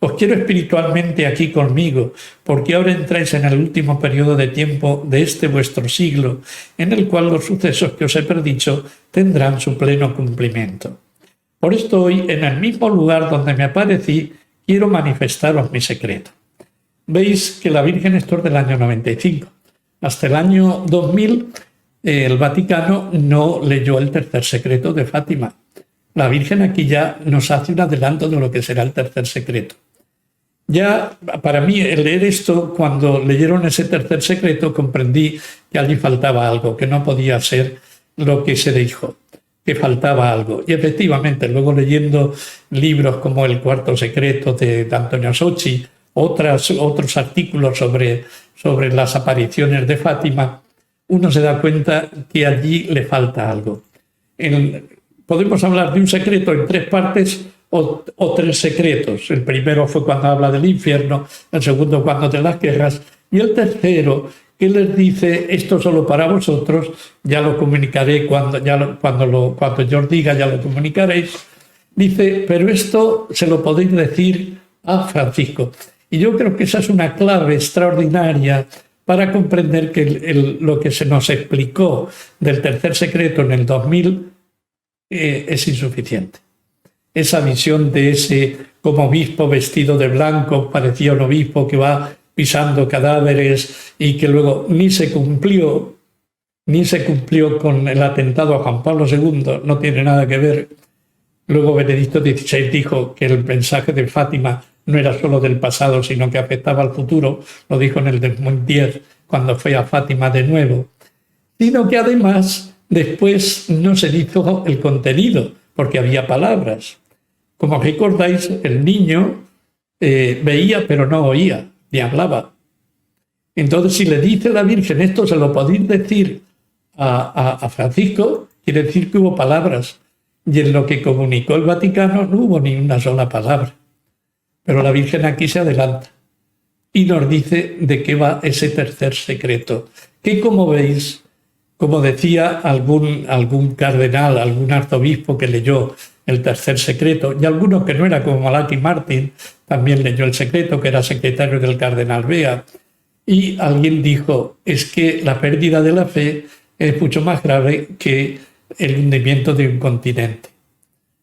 Os quiero espiritualmente aquí conmigo, porque ahora entráis en el último periodo de tiempo de este vuestro siglo, en el cual los sucesos que os he predicho tendrán su pleno cumplimiento. Por esto hoy, en el mismo lugar donde me aparecí, quiero manifestaros mi secreto. Veis que la Virgen, esto es del año 95. Hasta el año 2000, el Vaticano no leyó el tercer secreto de Fátima. La Virgen aquí ya nos hace un adelanto de lo que será el tercer secreto. Ya para mí, el leer esto, cuando leyeron ese tercer secreto, comprendí que allí faltaba algo, que no podía ser lo que se dijo, que faltaba algo. Y efectivamente, luego leyendo libros como El cuarto secreto de Antonio Socci, otros artículos sobre las apariciones de Fátima, uno se da cuenta que allí le falta algo. Podemos hablar de un secreto en tres partes o tres secretos. El primero fue cuando habla del infierno, el segundo cuando de las guerras, y el tercero que les dice: esto solo para vosotros, ya lo comunicaré cuando yo os diga, ya lo comunicaréis. Dice: pero esto se lo podéis decir a Francisco. Y yo creo que esa es una clave extraordinaria para comprender que lo que se nos explicó del tercer secreto en el 2000 es insuficiente. Esa visión de ese como obispo vestido de blanco, parecía un obispo que va pisando cadáveres y que luego ni se cumplió con el atentado a Juan Pablo II, no tiene nada que ver. Luego Benedicto XVI dijo que el mensaje de Fátima no era solo del pasado, sino que afectaba al futuro, lo dijo en el 2010 cuando fue a Fátima de nuevo, sino que además después no se hizo el contenido, porque había palabras. Como recordáis, el niño veía pero no oía, ni hablaba. Entonces, si le dice la Virgen: esto se lo podéis decir a Francisco, quiere decir que hubo palabras. Y en lo que comunicó el Vaticano no hubo ni una sola palabra. Pero la Virgen aquí se adelanta y nos dice de qué va ese tercer secreto, que, como veis, como decía algún cardenal, algún arzobispo que leyó el tercer secreto, y alguno que no era como Malachi Martin, también leyó el secreto, que era secretario del cardenal Bea, y alguien dijo: es que la pérdida de la fe es mucho más grave que el hundimiento de un continente.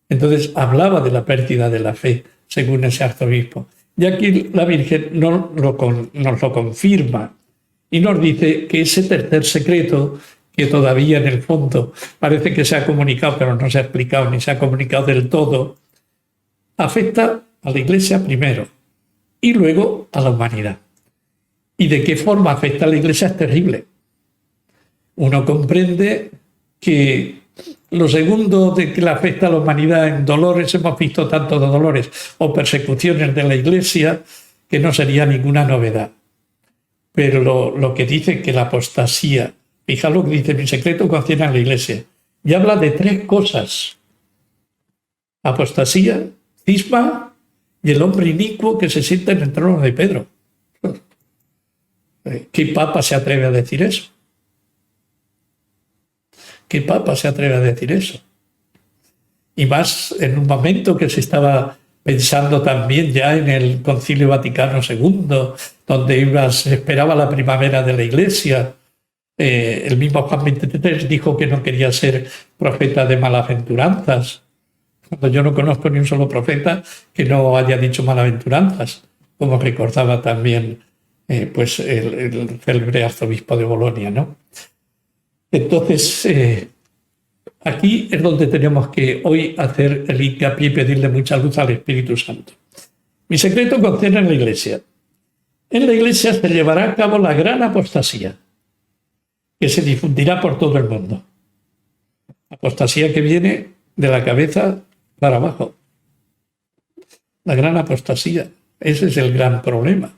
Entonces hablaba de la pérdida de la fe, según ese arzobispo. Y aquí la Virgen nos lo confirma y nos dice que ese tercer secreto, que todavía en el fondo parece que se ha comunicado, pero no se ha explicado ni se ha comunicado del todo, afecta a la Iglesia primero y luego a la humanidad. ¿Y de qué forma afecta a la Iglesia? Es terrible. Uno comprende que lo segundo de que le afecta a la humanidad en dolores, hemos visto tantos dolores o persecuciones de la Iglesia, que no sería ninguna novedad. Pero lo que dice que la apostasía, fija lo que dice: mi secreto concierne a la Iglesia, y habla de tres cosas: apostasía, cisma y el hombre inicuo que se sienta en el trono de Pedro. ¿Qué papa se atreve a decir eso? ¿Qué papa se atreve a decir eso? Y más en un momento que se estaba pensando también ya en el Concilio Vaticano II, donde se esperaba la primavera de la Iglesia. El mismo Juan XXIII dijo que no quería ser profeta de malaventuranzas, cuando yo no conozco ni un solo profeta que no haya dicho malaventuranzas, como recordaba también pues el célebre arzobispo de Bolonia, ¿no? Entonces, aquí es donde tenemos que hoy hacer el hincapié y pedirle mucha luz al Espíritu Santo. Mi secreto concierne a la Iglesia. En la Iglesia se llevará a cabo la gran apostasía, que se difundirá por todo el mundo. Apostasía que viene de la cabeza para abajo. La gran apostasía, ese es el gran problema.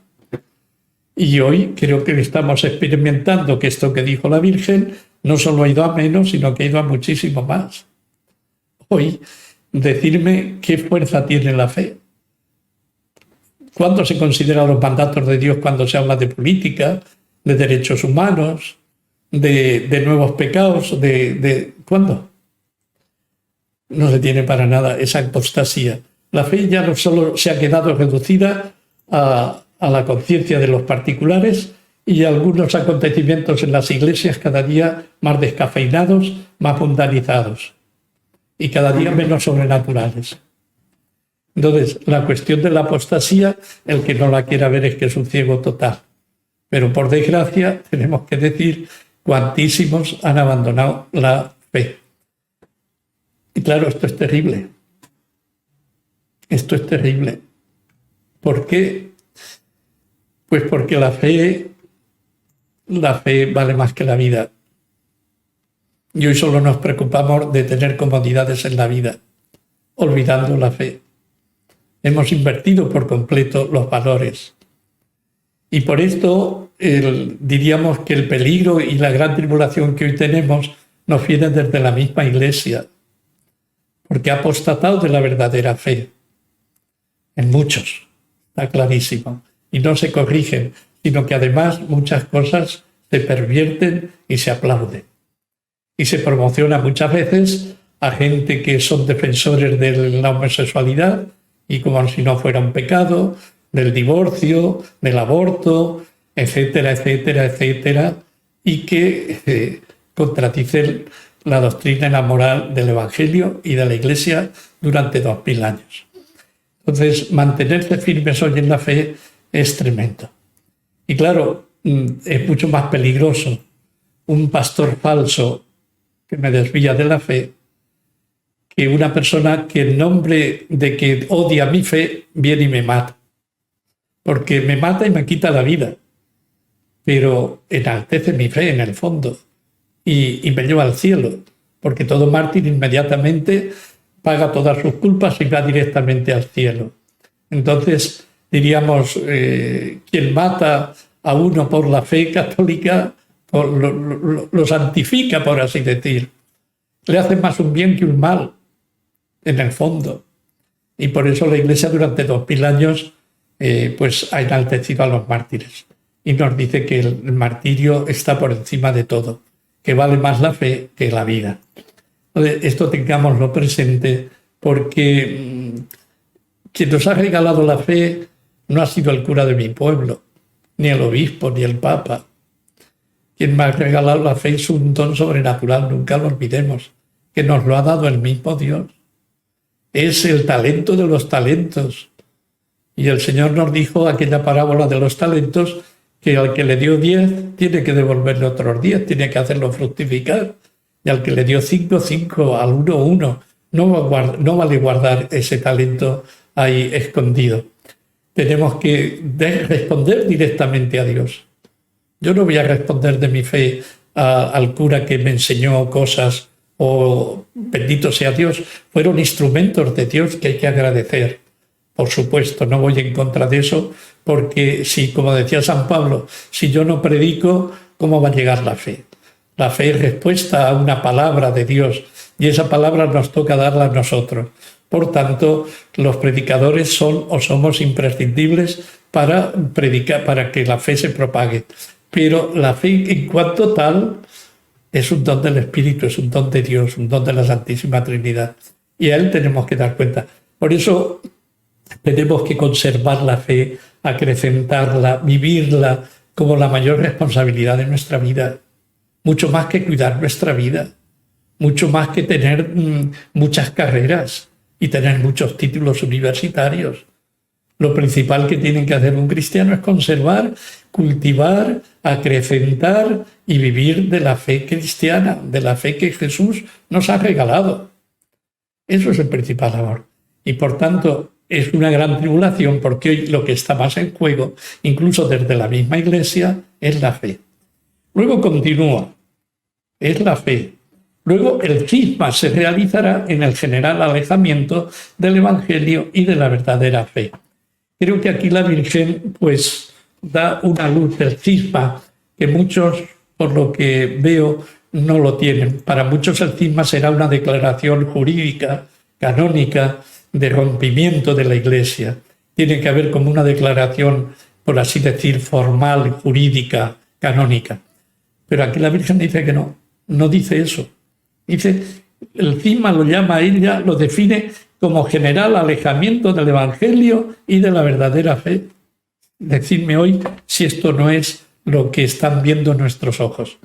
Y hoy creo que estamos experimentando que esto que dijo la Virgen no solo ha ido a menos, sino que ha ido a muchísimo más. Hoy, decirme qué fuerza tiene la fe. ¿Cuándo se consideran los mandatos de Dios cuando se habla de política, de derechos humanos, de nuevos pecados? ¿Cuándo? No se tiene para nada esa apostasía. La fe ya no solo se ha quedado reducida a la conciencia de los particulares y algunos acontecimientos en las iglesias cada día más descafeinados, más mundanizados y cada día menos sobrenaturales. Entonces, la cuestión de la apostasía, el que no la quiera ver es que es un ciego total. Pero por desgracia, tenemos que decir, cuantísimos han abandonado la fe. Y claro, esto es terrible. Esto es terrible. ¿Por qué? Pues porque la fe vale más que la vida. Y hoy solo nos preocupamos de tener comodidades en la vida, olvidando la fe. Hemos invertido por completo los valores. Y por esto diríamos que el peligro y la gran tribulación que hoy tenemos nos viene desde la misma Iglesia, porque ha apostatado de la verdadera fe. En muchos, está clarísimo. Y no se corrigen, sino que además muchas cosas se pervierten y se aplauden. Y se promociona muchas veces a gente que son defensores de la homosexualidad y como si no fuera un pecado, del divorcio, del aborto, etcétera, etcétera, etcétera, y que contradicen la doctrina y la moral del Evangelio y de la Iglesia durante 2000 años. Entonces, mantenerse firmes hoy en la fe es tremendo. Y claro, es mucho más peligroso un pastor falso que me desvía de la fe que una persona que en nombre de que odia mi fe viene y me mata. Porque me mata y me quita la vida, pero enaltece mi fe en el fondo y me lleva al cielo, porque todo mártir inmediatamente paga todas sus culpas y va directamente al cielo. Entonces, diríamos, quien mata a uno por la fe católica lo santifica, por así decir. Le hace más un bien que un mal, en el fondo. Y por eso la Iglesia durante 2000 años pues ha enaltecido a los mártires. Y nos dice que el martirio está por encima de todo, que vale más la fe que la vida. Entonces, esto tengámoslo presente porque quien nos ha regalado la fe no ha sido el cura de mi pueblo, ni el obispo, ni el papa. Quien me ha regalado la fe es un don sobrenatural, nunca lo olvidemos, que nos lo ha dado el mismo Dios. Es el talento de los talentos. Y el Señor nos dijo aquella parábola de los talentos que al que le dio 10 tiene que devolverle otros 10, tiene que hacerlo fructificar. Y al que le dio 5, 5, al 1, 1. No vale guardar ese talento ahí escondido. Tenemos que responder directamente a Dios. Yo no voy a responder de mi fe al cura que me enseñó cosas o bendito sea Dios. Fueron instrumentos de Dios que hay que agradecer. Por supuesto, no voy en contra de eso, porque si, como decía San Pablo, si yo no predico, ¿cómo va a llegar la fe? La fe es respuesta a una palabra de Dios y esa palabra nos toca darla a nosotros. Por tanto, los predicadores son o somos imprescindibles para predicar, para que la fe se propague. Pero la fe en cuanto tal es un don del Espíritu, es un don de Dios, un don de la Santísima Trinidad. Y a Él tenemos que dar cuenta. Por eso tenemos que conservar la fe, acrecentarla, vivirla como la mayor responsabilidad de nuestra vida. Mucho más que cuidar nuestra vida, mucho más que tener muchas carreras y tener muchos títulos universitarios. Lo principal que tiene que hacer un cristiano es conservar, cultivar, acrecentar y vivir de la fe cristiana, de la fe que Jesús nos ha regalado. Eso es el principal labor. Y por tanto, es una gran tribulación porque hoy lo que está más en juego, incluso desde la misma Iglesia, es la fe. Luego continúa, es la fe. Luego el cisma se realizará en el general alejamiento del Evangelio y de la verdadera fe. Creo que aquí la Virgen pues da una luz del cisma que muchos, por lo que veo, no lo tienen. Para muchos el cisma será una declaración jurídica, canónica, de rompimiento de la Iglesia. Tiene que haber como una declaración, por así decir, formal, jurídica, canónica. Pero aquí la Virgen dice que no dice eso. Dice, el cisma lo llama ella, lo define como general alejamiento del Evangelio y de la verdadera fe. Decidme hoy si esto no es lo que están viendo nuestros ojos.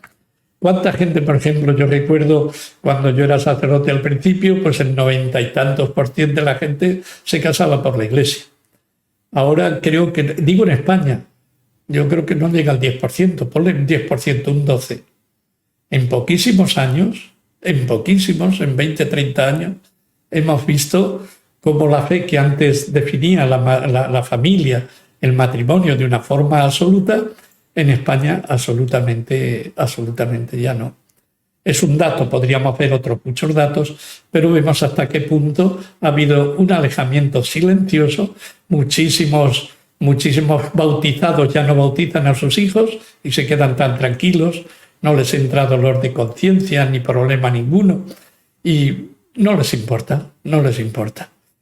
¿Cuánta gente, por ejemplo, yo recuerdo cuando yo era sacerdote al principio, pues el 90 y tantos % de la gente se casaba por la iglesia? Ahora creo que, digo en España, yo creo que no llega al 10%, ponle un 10%, un 12%. En poquísimos años, en 20, 30 años, hemos visto cómo la fe que antes definía la familia, el matrimonio de una forma absoluta, en España absolutamente ya no. Es un dato, podríamos ver otros muchos datos, pero vemos hasta qué punto ha habido un alejamiento silencioso. Muchísimos bautizados ya no bautizan a sus hijos y se quedan tan tranquilos, no les entra dolor de conciencia ni problema ninguno y no les importa.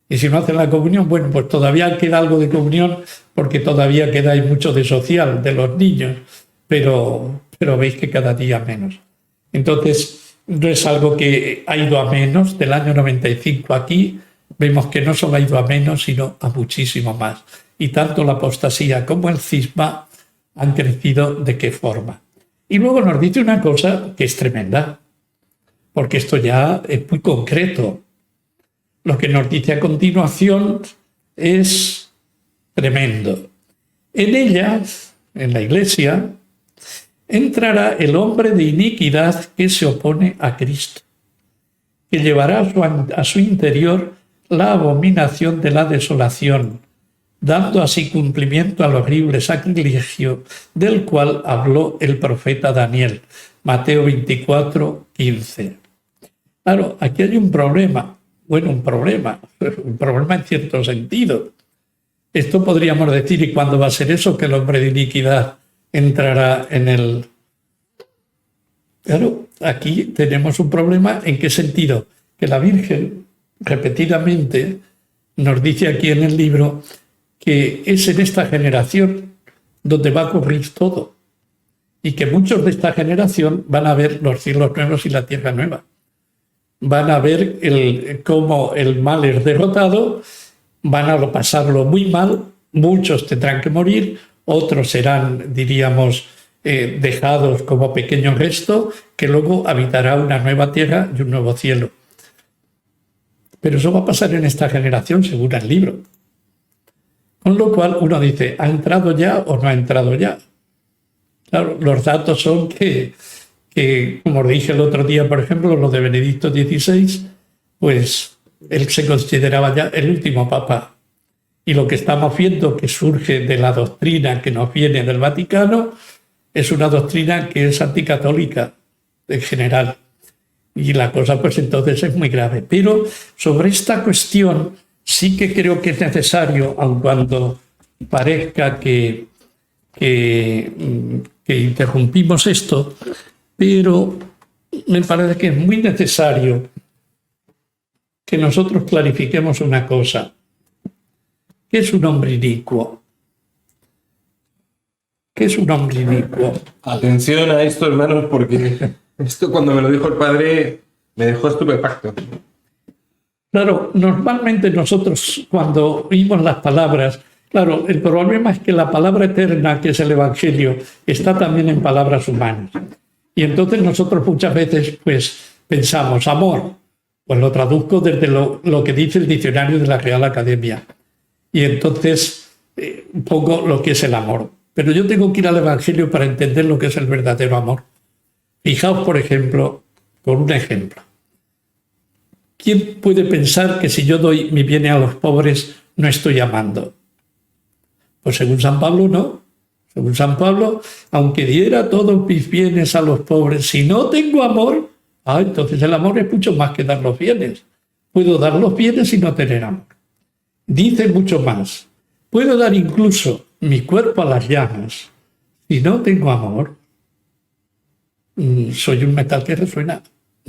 Y si no hacen la comunión, bueno, pues todavía queda algo de comunión porque todavía queda ahí mucho de social de los niños, pero veis que cada día menos. Entonces, no es algo que ha ido a menos. Del año 95 aquí vemos que no solo ha ido a menos, sino a muchísimo más. Y tanto la apostasía como el cisma han crecido de qué forma. Y luego nos dice una cosa que es tremenda, porque esto ya es muy concreto. Lo que nos dice a continuación es tremendo. En ella, en la Iglesia, entrará el hombre de iniquidad que se opone a Cristo, que llevará a su interior la abominación de la desolación, dando así cumplimiento al horrible sacrilegio del cual habló el profeta Daniel, Mateo 24, 15. Claro, aquí hay un problema. Bueno, un problema en cierto sentido. Esto podríamos decir, ¿y cuándo va a ser eso? Que el hombre de iniquidad entrará en el... Claro, aquí tenemos un problema. ¿En qué sentido? Que la Virgen repetidamente nos dice aquí en el libro que es en esta generación donde va a ocurrir todo y que muchos de esta generación van a ver los cielos nuevos y la tierra nueva. Van a ver cómo el mal es derrotado, van a pasarlo muy mal, muchos tendrán que morir, otros serán, diríamos, dejados como pequeño resto, que luego habitará una nueva tierra y un nuevo cielo. Pero eso va a pasar en esta generación, según el libro. Con lo cual uno dice, ¿ha entrado ya o no ha entrado ya? Claro, los datos son que como dije el otro día, por ejemplo, lo de Benedicto XVI, pues él se consideraba ya el último papa. Y lo que estamos viendo que surge de la doctrina que nos viene del Vaticano es una doctrina que es anticatólica en general. Y la cosa pues entonces es muy grave. Pero sobre esta cuestión sí que creo que es necesario, aun cuando parezca que interrumpimos esto, pero me parece que es muy necesario que nosotros clarifiquemos una cosa. ¿Qué es un hombre inicuo? ¿Qué es un hombre inicuo? Atención a esto, hermanos, porque esto cuando me lo dijo el padre me dejó estupefacto. Claro, normalmente nosotros cuando oímos las palabras, claro, el problema es que la palabra eterna, que es el Evangelio, está también en palabras humanas. Y entonces nosotros muchas veces pues pensamos amor, pues lo traduzco desde lo que dice el diccionario de la Real Academia. Y entonces pongo lo que es el amor. Pero yo tengo que ir al Evangelio para entender lo que es el verdadero amor. Fijaos, por ejemplo, con un ejemplo. ¿Quién puede pensar que si yo doy mi bien a los pobres no estoy amando? Pues según San Pablo no. Según San Pablo, aunque diera todos mis bienes a los pobres, si no tengo amor, entonces el amor es mucho más que dar los bienes. Puedo dar los bienes y no tener amor. Dice mucho más. Puedo dar incluso mi cuerpo a las llamas. Si no tengo amor, soy un metal que resuena.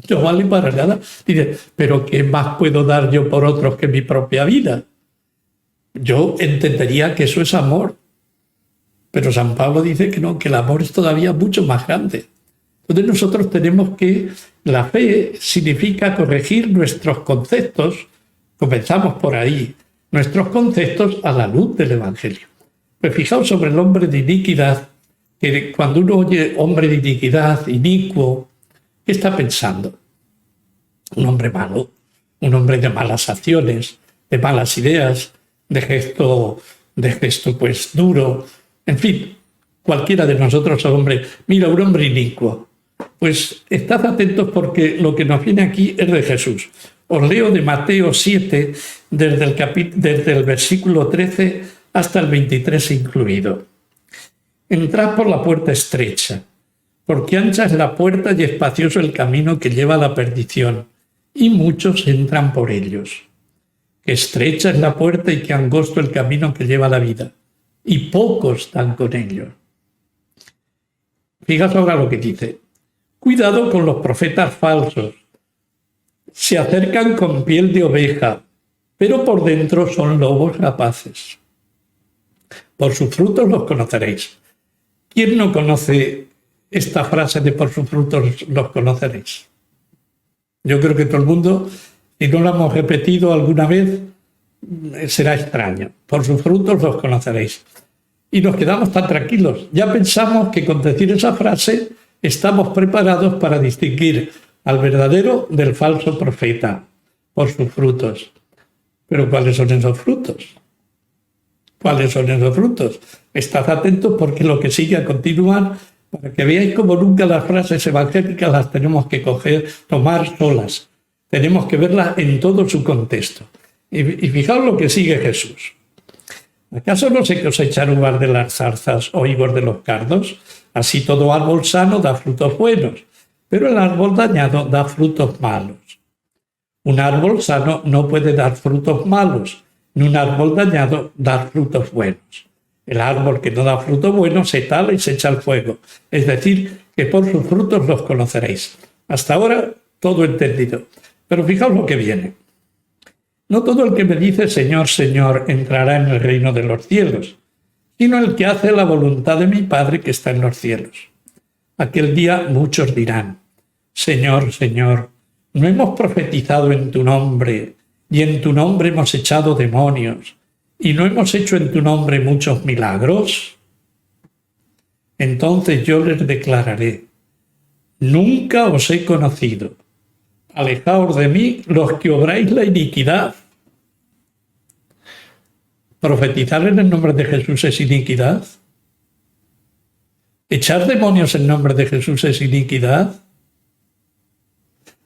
No vale para nada. Dice, pero ¿qué más puedo dar yo por otros que mi propia vida? Yo entendería que eso es amor. Pero San Pablo dice que no, que el amor es todavía mucho más grande. Entonces nosotros tenemos que... La fe significa corregir nuestros conceptos, Comenzamos por ahí nuestros conceptos a la luz del Evangelio. Pues fijaos sobre el hombre de iniquidad, que cuando uno oye hombre de iniquidad, inicuo, ¿qué está pensando? Un hombre malo, un hombre de malas acciones, de malas ideas, de gesto pues duro, en fin, cualquiera de nosotros hombre, mira, un hombre inicuo. Pues estad atentos porque lo que nos viene aquí es de Jesús. Os leo de Mateo 7, desde el versículo 13 hasta el 23 incluido. Entrad por la puerta estrecha, porque ancha es la puerta y espacioso el camino que lleva a la perdición, y muchos entran por ellos. Que estrecha es la puerta y que angosto el camino que lleva a la vida, y pocos dan con ellos. Fijaos ahora lo que dice. Cuidado con los profetas falsos. Se acercan con piel de oveja, pero por dentro son lobos rapaces. Por sus frutos los conoceréis. ¿Quién no conoce esta frase de por sus frutos los conoceréis? Yo creo que todo el mundo, si no la hemos repetido alguna vez, será extraño. Por sus frutos los conoceréis. Y nos quedamos tan tranquilos. Ya pensamos que con decir esa frase estamos preparados para distinguir al verdadero del falso profeta por sus frutos. Pero ¿cuáles son esos frutos? ¿Cuáles son esos frutos? Estad atentos porque lo que sigue a continuar, para que veáis como nunca las frases evangélicas las tenemos que tomar solas. Tenemos que verlas en todo su contexto. Y fijaos lo que sigue Jesús. ¿Acaso no se cosechan uvas de las zarzas o higos de los cardos? Así todo árbol sano da frutos buenos, pero el árbol dañado da frutos malos. Un árbol sano no puede dar frutos malos, ni un árbol dañado dar frutos buenos. El árbol que no da fruto bueno se tala y se echa al fuego. Es decir, que por sus frutos los conoceréis. Hasta ahora todo entendido. Pero fijaos lo que viene. No todo el que me dice Señor, Señor entrará en el reino de los cielos, sino el que hace la voluntad de mi Padre que está en los cielos. Aquel día muchos dirán, Señor, Señor, ¿no hemos profetizado en tu nombre, y en tu nombre hemos echado demonios, y no hemos hecho en tu nombre muchos milagros? Entonces yo les declararé, nunca os he conocido. Alejaos de mí los que obráis la iniquidad. ¿Profetizar en el nombre de Jesús es iniquidad? ¿Echar demonios en nombre de Jesús es iniquidad?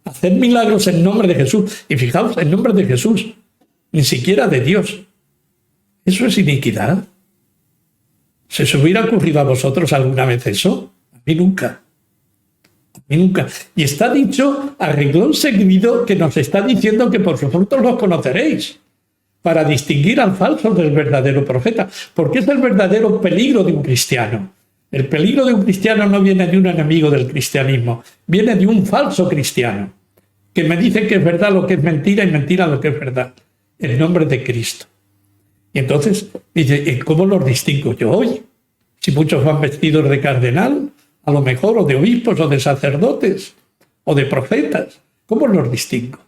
Hacer milagros en nombre de Jesús, y fijaos, en nombre de Jesús, ni siquiera de Dios. ¿Eso es iniquidad? ¿Se os hubiera ocurrido a vosotros alguna vez eso? A mí nunca. A mí nunca. Y está dicho a renglón seguido que nos está diciendo que por sus frutos los conoceréis, para distinguir al falso del verdadero profeta, porque es el verdadero peligro de un cristiano. El peligro de un cristiano no viene de un enemigo del cristianismo, viene de un falso cristiano, que me dice que es verdad lo que es mentira y mentira lo que es verdad, en nombre de Cristo. Y entonces dice, ¿cómo los distingo yo hoy? Si muchos van vestidos de cardenal, a lo mejor, o de obispos, o de sacerdotes, o de profetas, ¿cómo los distingo?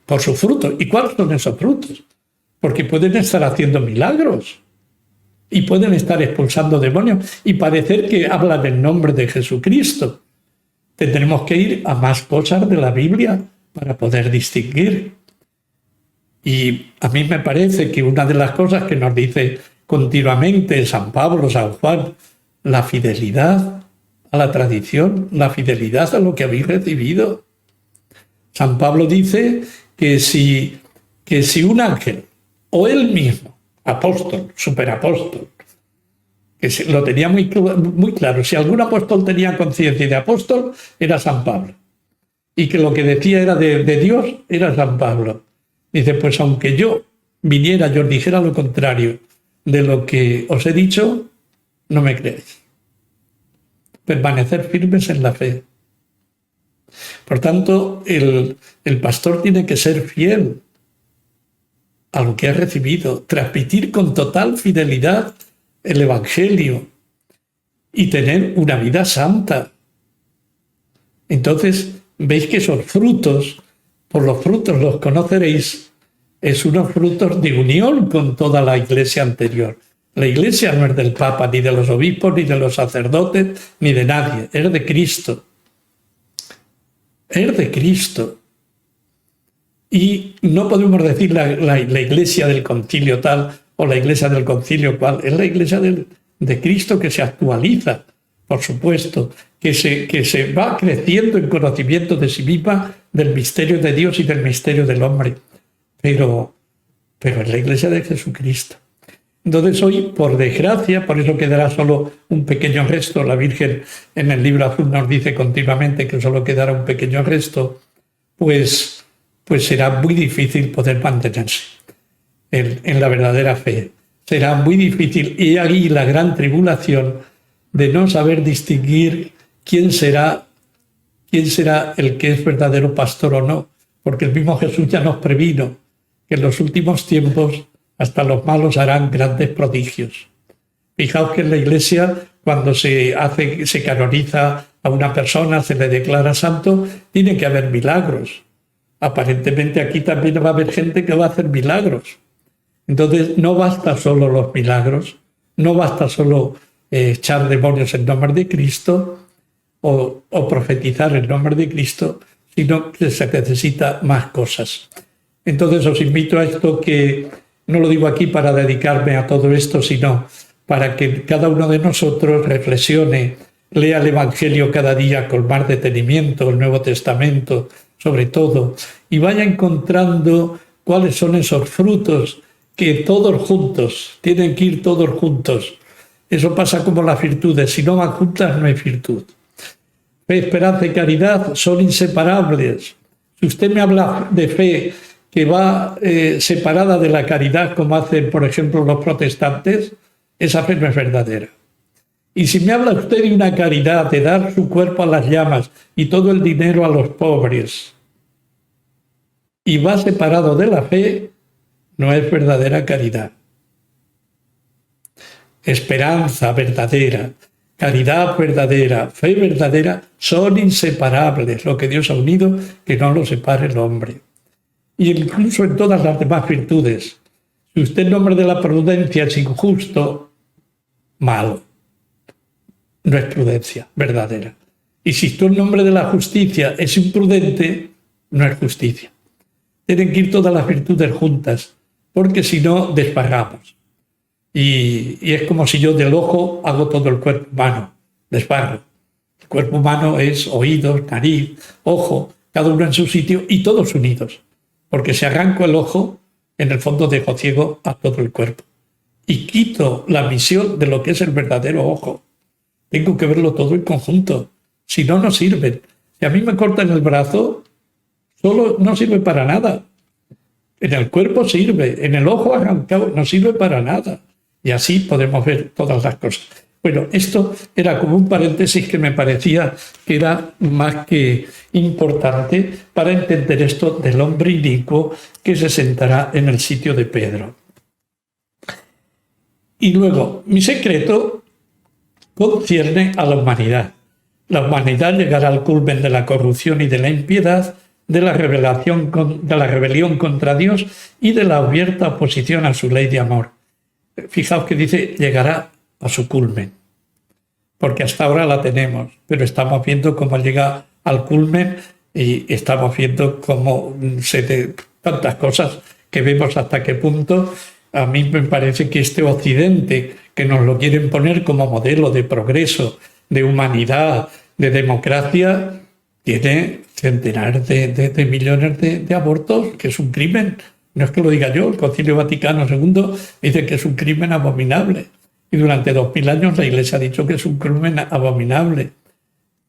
Por sus frutos. ¿Y cuáles son esos frutos? Porque pueden estar haciendo milagros y pueden estar expulsando demonios y parecer que hablan en nombre de Jesucristo. Tendremos que ir a más cosas de la Biblia para poder distinguir. Y a mí me parece que una de las cosas que nos dice continuamente San Pablo, San Juan, la fidelidad a la tradición, la fidelidad a lo que habéis recibido. San Pablo dice que si un ángel o él mismo, apóstol, superapóstol, que lo tenía muy claro, si algún apóstol tenía conciencia de apóstol, era San Pablo. Y que lo que decía era de Dios, era San Pablo. Dice, pues aunque yo viniera, yo os dijera lo contrario de lo que os he dicho, no me creáis. Permanecer firmes en la fe. Por tanto, el pastor tiene que ser fiel a lo que ha recibido, transmitir con total fidelidad el Evangelio y tener una vida santa. Entonces, veis que esos frutos por los frutos los conoceréis, es unos frutos de unión con toda la iglesia anterior. La iglesia no es del Papa, ni de los obispos, ni de los sacerdotes, ni de nadie, es de Cristo. Es de Cristo. Y no podemos decir la iglesia del concilio tal o la iglesia del concilio cual. Es la iglesia de Cristo que se actualiza, por supuesto, que se va creciendo en conocimiento de sí misma, del misterio de Dios y del misterio del hombre. Pero es la iglesia de Jesucristo. Entonces hoy, por desgracia, por eso quedará solo un pequeño resto. La Virgen en el libro azul nos dice continuamente que solo quedará un pequeño resto, pues será muy difícil poder mantenerse en la verdadera fe. Será muy difícil, y ahí la gran tribulación de no saber distinguir quién será el que es verdadero pastor o no, porque el mismo Jesús ya nos previno que en los últimos tiempos hasta los malos harán grandes prodigios. Fijaos que en la Iglesia, cuando se canoniza a una persona, se le declara santo, tiene que haber milagros. Aparentemente aquí también va a haber gente que va a hacer milagros. Entonces no basta solo los milagros, no basta solo echar demonios en nombre de Cristo o profetizar en nombre de Cristo, sino que se necesita más cosas. Entonces os invito a esto, que no lo digo aquí para dedicarme a todo esto, sino para que cada uno de nosotros reflexione, lea el Evangelio cada día con más detenimiento, el Nuevo Testamento sobre todo, y vaya encontrando cuáles son esos frutos que todos juntos, tienen que ir todos juntos. Eso pasa como las virtudes, si no van juntas no hay virtud. Fe, esperanza y caridad son inseparables. Si usted me habla de fe que va separada de la caridad, como hacen, por ejemplo, los protestantes, esa fe no es verdadera. Y si me habla usted de una caridad, de dar su cuerpo a las llamas y todo el dinero a los pobres, y va separado de la fe, no es verdadera caridad. Esperanza verdadera, caridad verdadera, fe verdadera, son inseparables. Lo que Dios ha unido, que no lo separe el hombre. Y incluso en todas las demás virtudes. Si usted en nombre de la prudencia es injusto, malo. No es prudencia verdadera. Y si usted en nombre de la justicia es imprudente, no es justicia. Tienen que ir todas las virtudes juntas, porque si no, desbarramos. Y es como si yo del ojo hago todo el cuerpo humano, desbarro. El cuerpo humano es oídos, nariz, ojo, cada uno en su sitio y todos unidos. Porque si arranco el ojo, en el fondo dejo ciego a todo el cuerpo. Y quito la visión de lo que es el verdadero ojo. Tengo que verlo todo en conjunto. Si no, no sirven. Si a mí me cortan el brazo, solo no sirve para nada. En el cuerpo sirve, en el ojo arrancado no sirve para nada. Y así podemos ver todas las cosas. Bueno, esto era como un paréntesis que me parecía que era más que importante para entender esto del hombre inicuo que se sentará en el sitio de Pedro. Y luego, mi secreto concierne a la humanidad. La humanidad llegará al culmen de la corrupción y de la impiedad, de la rebelión contra Dios y de la abierta oposición a su ley de amor. Fijaos que dice, llegará a su culmen, porque hasta ahora la tenemos, pero estamos viendo cómo llega al culmen y estamos viendo cómo tantas cosas que vemos hasta qué punto. A mí me parece que este Occidente, que nos lo quieren poner como modelo de progreso, de humanidad, de democracia, tiene centenares de millones de abortos, que es un crimen. No es que lo diga yo, el Concilio Vaticano II dice que es un crimen abominable. Y durante 2000 años la Iglesia ha dicho que es un crimen abominable.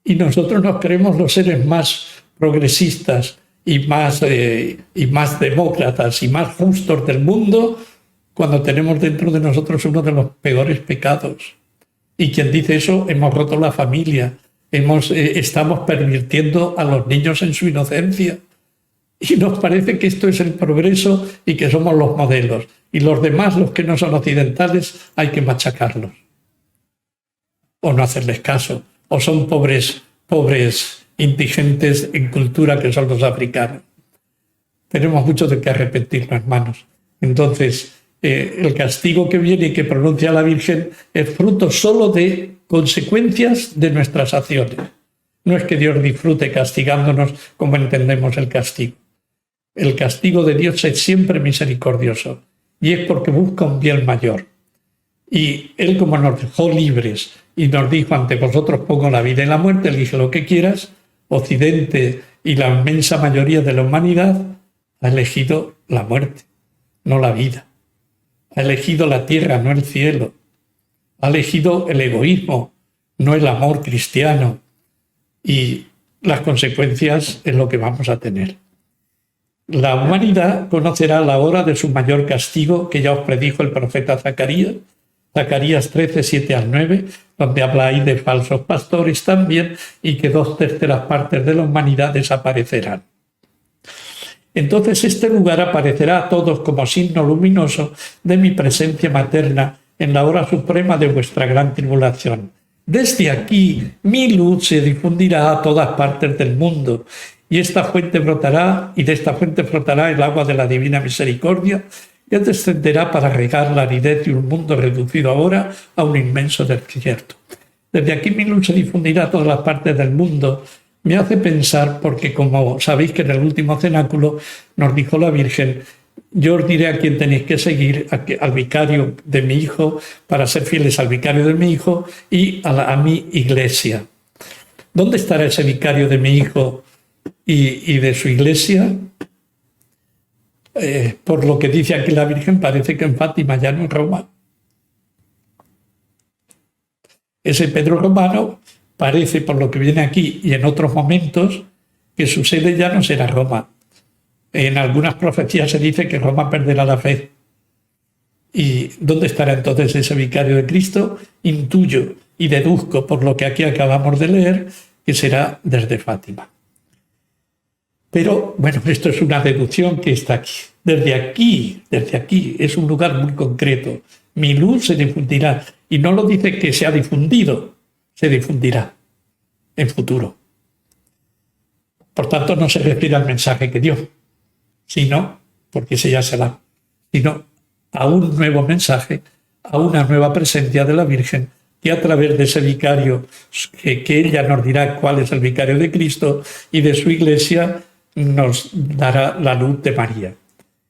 Y nosotros nos creemos los seres más progresistas y más demócratas y más justos del mundo, cuando tenemos dentro de nosotros uno de los peores pecados. Y quien dice eso, hemos roto la familia, estamos pervirtiendo a los niños en su inocencia. Y nos parece que esto es el progreso y que somos los modelos. Y los demás, los que no son occidentales, hay que machacarlos. O no hacerles caso. O son pobres indigentes en cultura que son los africanos. Tenemos mucho de qué arrepentirnos, hermanos. Entonces, el castigo que viene y que pronuncia la Virgen es fruto solo de consecuencias de nuestras acciones. No es que Dios disfrute castigándonos como entendemos el castigo. El castigo de Dios es siempre misericordioso y es porque busca un bien mayor. Y Él, como nos dejó libres y nos dijo: ante vosotros pongo la vida y la muerte, elige lo que quieras, Occidente y la inmensa mayoría de la humanidad ha elegido la muerte, no la vida. Ha elegido la tierra, no el cielo. Ha elegido el egoísmo, no el amor cristiano. Y las consecuencias es lo que vamos a tener. La humanidad conocerá la hora de su mayor castigo, que ya os predijo el profeta Zacarías, Zacarías 13, 7 al 9, donde habla ahí de falsos pastores también, y que 2/3 partes de la humanidad desaparecerán. Entonces este lugar aparecerá a todos como signo luminoso de mi presencia materna en la hora suprema de vuestra gran tribulación. Desde aquí mi luz se difundirá a todas partes del mundo, y esta fuente brotará, y de esta fuente brotará el agua de la divina misericordia, que descenderá para regar la aridez de un mundo reducido ahora a un inmenso desierto. Desde aquí mi luz se difundirá a todas las partes del mundo. Me hace pensar, porque como sabéis que en el último cenáculo nos dijo la Virgen: yo os diré a quién tenéis que seguir, al vicario de mi hijo, para ser fieles al vicario de mi hijo y a mi iglesia. ¿Dónde estará ese vicario de mi hijo y de su iglesia? Por lo que dice aquí la Virgen, parece que en Fátima, ya no en Roma. Ese Pedro romano parece, por lo que viene aquí y en otros momentos, que su sede ya no será Roma. En algunas profecías se dice que Roma perderá la fe. ¿Y dónde estará entonces ese vicario de Cristo? Intuyo y deduzco, por lo que aquí acabamos de leer, que será desde Fátima. Pero, bueno, esto es una deducción que está aquí. Desde aquí, es un lugar muy concreto. Mi luz se difundirá. Y no lo dice que se ha difundido, se difundirá en futuro. Por tanto, no se refiere al mensaje que dio, sino, porque ese ya será, sino a un nuevo mensaje, a una nueva presencia de la Virgen, que a través de ese vicario, que ella nos dirá cuál es el vicario de Cristo, y de su iglesia nos dará la luz de María.